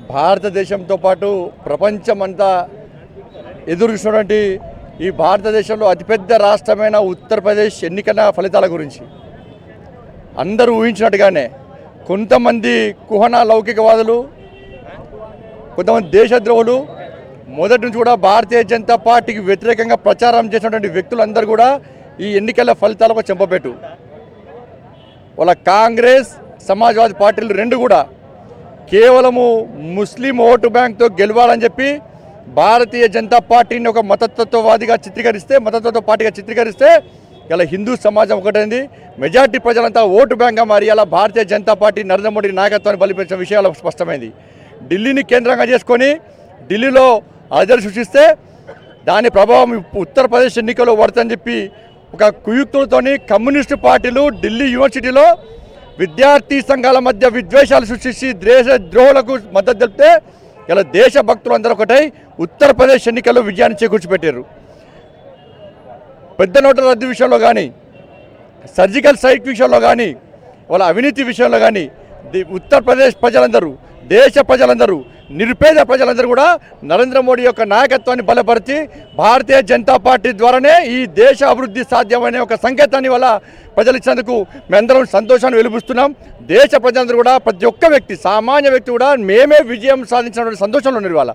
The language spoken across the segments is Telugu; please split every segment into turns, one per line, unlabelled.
భారతదేశంతో పాటు ప్రపంచమంతా ఎదురు చూసినటువంటి ఈ భారతదేశంలో అతిపెద్ద రాష్ట్రమైన ఉత్తరప్రదేశ్ ఎన్నికల ఫలితాల గురించి అందరూ ఊహించినట్టుగానే కొంతమంది కుహన లౌకికవాదులు, కొంతమంది దేశద్రోహులు మొదటి నుంచి కూడా భారతీయ జనతా పార్టీకి వ్యతిరేకంగా ప్రచారం చేసినటువంటి వ్యక్తులందరూ కూడా ఈ ఎన్నికల ఫలితాలకు చెంపపెట్టు. వాళ్ళ కాంగ్రెస్, సమాజ్వాదీ పార్టీలు రెండు కూడా కేవలము ముస్లిం ఓటు బ్యాంక్తో గెలవాలని చెప్పి భారతీయ జనతా పార్టీని ఒక మతతత్వవాదిగా చిత్రీకరిస్తే, మతతత్వ పార్టీగా చిత్రీకరిస్తే ఇలా హిందూ సమాజం ఒకటైంది. మెజార్టీ ప్రజలంతా ఓటు బ్యాంక్గా మారి అలా భారతీయ జనతా పార్టీ నరేంద్ర మోడీ నాయకత్వాన్ని బలిపించిన విషయాలు స్పష్టమైంది. ఢిల్లీని కేంద్రంగా చేసుకొని ఢిల్లీలో అలజడి సృష్టిస్తే దాని ప్రభావం ఉత్తరప్రదేశ్ ఎన్నికల్లో పడుతుందని చెప్పి ఒక కుయుక్తులతోని కమ్యూనిస్టు పార్టీలు ఢిల్లీ యూనివర్సిటీలో విద్యార్థి సంఘాల మధ్య విద్వేషాలు సృష్టించి దేశద్రోహులకు మద్దతు తెలిపితే ఇలా దేశభక్తులు అందరూ ఒకటై ఉత్తరప్రదేశ్ ఎన్నికల్లో విజయాన్ని చేకూర్చిపెట్టారు. పెద్ద నోట్ల రద్దు విషయంలో కానీ, సర్జికల్ స్ట్రైక్ విషయంలో కానీ, వాళ్ళ అవినీతి విషయంలో కానీ ఉత్తరప్రదేశ్ ప్రజలందరూ, దేశ ప్రజలందరూ, నిరుపేద ప్రజలందరూ కూడా నరేంద్ర మోడీ యొక్క నాయకత్వాన్ని బలపరిచి భారతీయ జనతా పార్టీ ద్వారానే ఈ దేశ అభివృద్ధి సాధ్యమనే ఒక సంకేతాన్ని వల్ల ప్రజలు ఇచ్చినందుకు మేమందరం సంతోషాన్ని వెలుబుస్తున్నాం. దేశ ప్రజలందరూ కూడా, ప్రతి ఒక్క వ్యక్తి, సామాన్య వ్యక్తి కూడా మేమే విజయం సాధించినటువంటి సంతోషంలో ఉన్నారు. ఇవాళ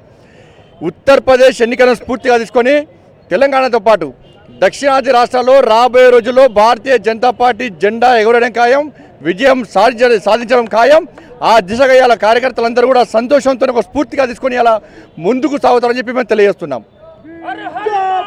ఉత్తరప్రదేశ్ ఎన్నికలను స్ఫూర్తిగా తీసుకొని తెలంగాణతో పాటు దక్షిణాది రాష్ట్రాల్లో రాబోయే రోజుల్లో భారతీయ జనతా పార్టీ జెండా ఎగరడం ఖాయం, విజయం సాధించడం ఖాయం. ఆ దిశగా ఇలా కార్యకర్తలందరూ కూడా సంతోషంతో ఒక స్ఫూర్తిగా తీసుకొని ఇలా ముందుకు సాగుతారని చెప్పి మేము తెలియజేస్తున్నాం.